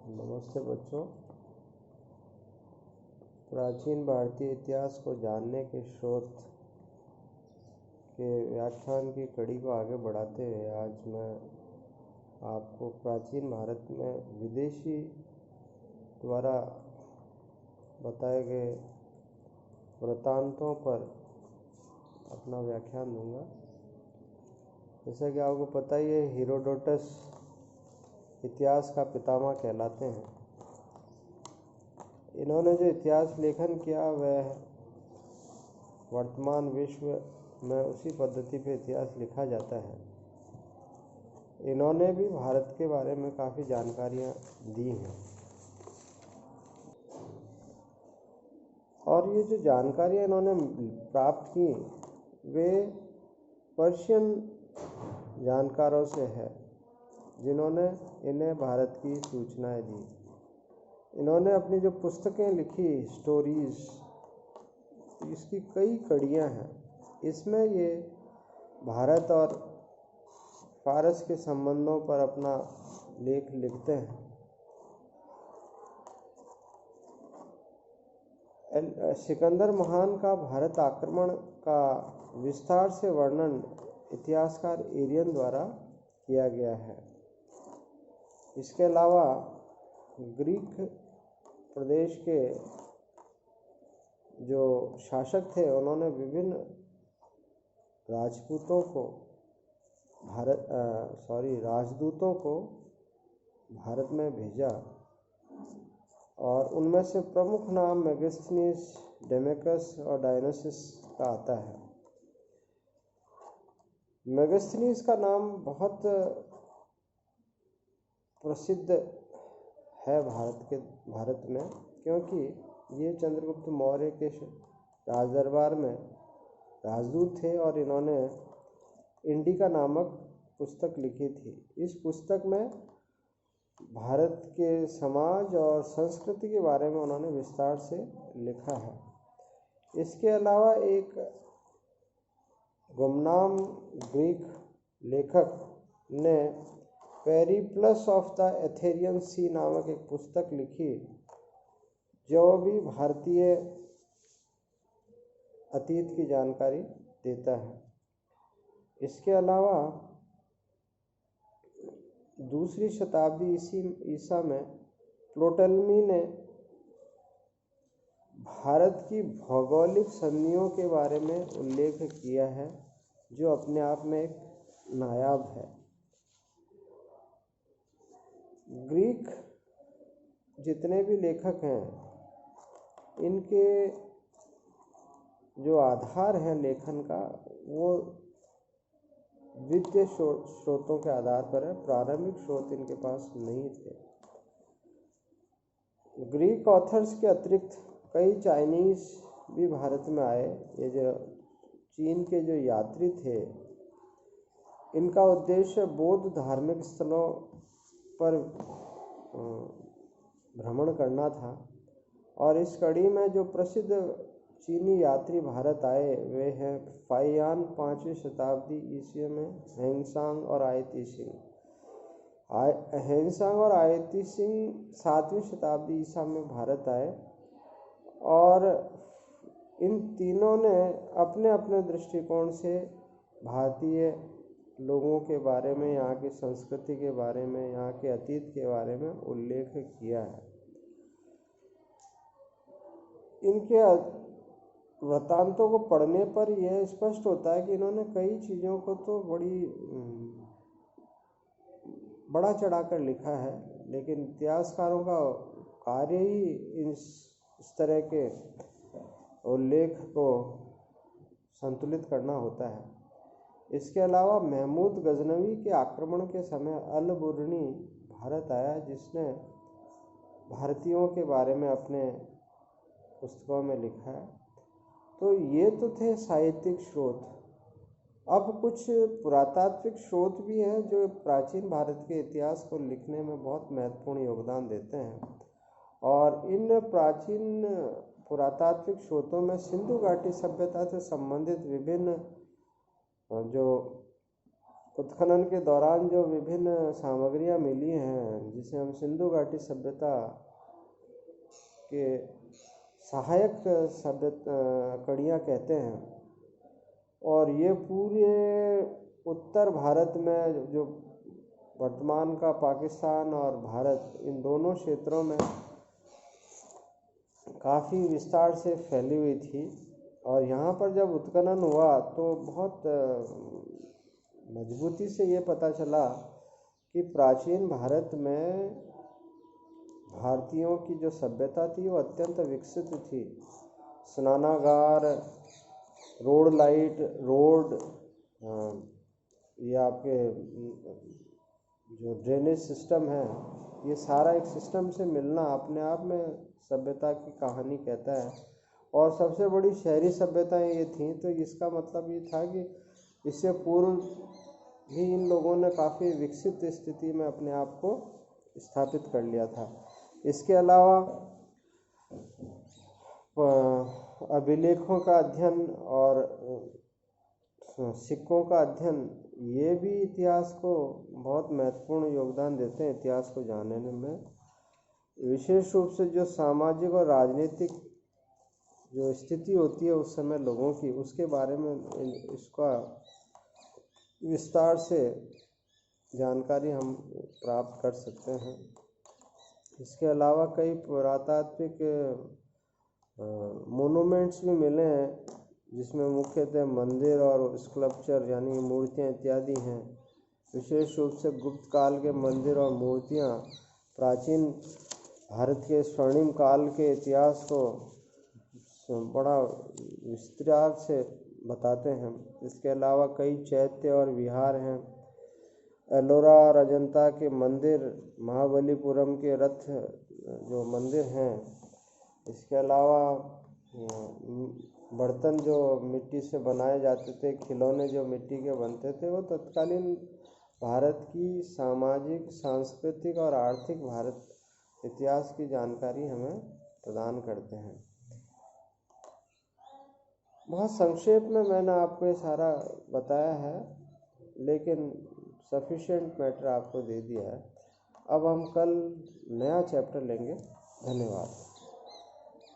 नमस्ते बच्चों। प्राचीन भारतीय इतिहास को जानने के स्रोत के व्याख्यान की कड़ी को आगे बढ़ाते हुए आज मैं आपको प्राचीन भारत में विदेशी द्वारा बताए गए वृत्तांतों पर अपना व्याख्यान दूंगा। जैसा कि आपको पता ही है, हेरोडोटस इतिहास का पितामह कहलाते हैं। इन्होंने जो इतिहास लेखन किया वह वर्तमान विश्व में उसी पद्धति पे इतिहास लिखा जाता है। इन्होंने भी भारत के बारे में काफ़ी जानकारियाँ दी हैं और ये जो जानकारियाँ इन्होंने प्राप्त की वे पर्शियन जानकारों से है, जिन्होंने इन्हें भारत की सूचनाएं दी। इन्होंने अपनी जो पुस्तकें लिखी, स्टोरीज, इसकी कई कड़ियाँ हैं। इसमें ये भारत और फारस के संबंधों पर अपना लेख लिखते हैं। सिकंदर महान का भारत आक्रमण का विस्तार से वर्णन इतिहासकार एरियन द्वारा किया गया है। इसके अलावा ग्रीक प्रदेश के जो शासक थे, उन्होंने विभिन्न राजदूतों को भारत में भेजा और उनमें से प्रमुख नाम मेगास्थनीज, डेमेकस और डायनोसिस का आता है। मेगास्थनीज का नाम बहुत प्रसिद्ध है भारत में, क्योंकि ये चंद्रगुप्त मौर्य के राजदरबार में राजदूत थे और इन्होंने इंडिका नामक पुस्तक लिखी थी। इस पुस्तक में भारत के समाज और संस्कृति के बारे में उन्होंने विस्तार से लिखा है। इसके अलावा एक गुमनाम ग्रीक लेखक ने पेरिप्लस ऑफ द एथेरियन सी नामक एक पुस्तक लिखी, जो भी भारतीय अतीत की जानकारी देता है। इसके अलावा दूसरी शताब्दी ईसा में प्टोलेमी ने भारत की भौगोलिक संधियों के बारे में उल्लेख किया है, जो अपने आप में एक नायाब है। ग्रीक जितने भी लेखक हैं, इनके जो आधार है लेखन का, वो द्वितीय स्रोतों के आधार पर है। प्रारंभिक स्रोत इनके पास नहीं थे। ग्रीक ऑथर्स के अतिरिक्त कई चाइनीज भी भारत में आए। ये जो चीन के जो यात्री थे, इनका उद्देश्य बौद्ध धार्मिक स्थलों पर भ्रमण करना था और इस कड़ी में जो प्रसिद्ध चीनी यात्री भारत आए वे हैं फाइयान 5वीं शताब्दी ईसा में हेंगसांग और आयती सिंह। हेंगसांग और आयती सिंह 7वीं शताब्दी ईसा में भारत आए और इन तीनों ने अपने अपने दृष्टिकोण से भारतीय लोगों के बारे में, यहाँ की संस्कृति के बारे में, यहाँ के अतीत के बारे में उल्लेख किया है। इनके वृत्तांतों को पढ़ने पर यह स्पष्ट होता है कि इन्होंने कई चीज़ों को तो बड़ा चढ़ाकर लिखा है, लेकिन इतिहासकारों का कार्य ही इस तरह के उल्लेख को संतुलित करना होता है। इसके अलावा महमूद गजनवी के आक्रमण के समय अल-बुरनी भारत आया, जिसने भारतीयों के बारे में अपने पुस्तकों में लिखा है। तो ये तो थे साहित्यिक स्रोत। अब कुछ पुरातात्विक स्रोत भी हैं जो प्राचीन भारत के इतिहास को लिखने में बहुत महत्वपूर्ण योगदान देते हैं और इन प्राचीन पुरातात्विक स्रोतों में सिंधु घाटी सभ्यता से संबंधित विभिन्न जो उत्खनन के दौरान जो विभिन्न सामग्रियां मिली हैं, जिसे हम सिंधु घाटी सभ्यता के सहायक सभ्यता कड़ियाँ कहते हैं, और ये पूरे उत्तर भारत में, जो वर्तमान का पाकिस्तान और भारत, इन दोनों क्षेत्रों में काफ़ी विस्तार से फैली हुई थी। और यहाँ पर जब उत्खनन हुआ तो बहुत मजबूती से ये पता चला कि प्राचीन भारत में भारतीयों की जो सभ्यता थी वो अत्यंत विकसित थी। स्नानागार, रोड लाइट, रोड, ये आपके जो ड्रेनेज सिस्टम है, ये सारा एक सिस्टम से मिलना अपने आप में सभ्यता की कहानी कहता है। और सबसे बड़ी शहरी सभ्यताएं ये थीं, तो इसका मतलब ये था कि इससे पूर्व भी इन लोगों ने काफ़ी विकसित स्थिति में अपने आप को स्थापित कर लिया था। इसके अलावा अभिलेखों का अध्ययन और सिक्कों का अध्ययन, ये भी इतिहास को बहुत महत्वपूर्ण योगदान देते हैं इतिहास को जानने में। विशेष रूप से जो सामाजिक और राजनीतिक जो स्थिति होती है उस समय लोगों की, उसके बारे में इसका विस्तार से जानकारी हम प्राप्त कर सकते हैं। इसके अलावा कई पुरातात्विक मोनूमेंट्स भी मिले हैं, जिसमें मुख्यतः मंदिर और स्कल्पचर यानी मूर्तियाँ इत्यादि हैं। विशेष रूप से गुप्त काल के मंदिर और मूर्तियाँ प्राचीन भारत के स्वर्णिम काल के इतिहास को बड़ा विस्तार से बताते हैं। इसके अलावा कई चैत्य और विहार हैं। एलोरा और अजंता के मंदिर, महाबलीपुरम के रथ जो मंदिर हैं, इसके अलावा बर्तन जो मिट्टी से बनाए जाते थे, खिलौने जो मिट्टी के बनते थे, वो तत्कालीन भारत की सामाजिक, सांस्कृतिक और आर्थिक भारत इतिहास की जानकारी हमें प्रदान करते हैं। बहुत संक्षेप में मैंने आपको ये सारा बताया है, लेकिन सफिशिएंट मैटर आपको दे दिया है। अब हम कल नया चैप्टर लेंगे। धन्यवाद।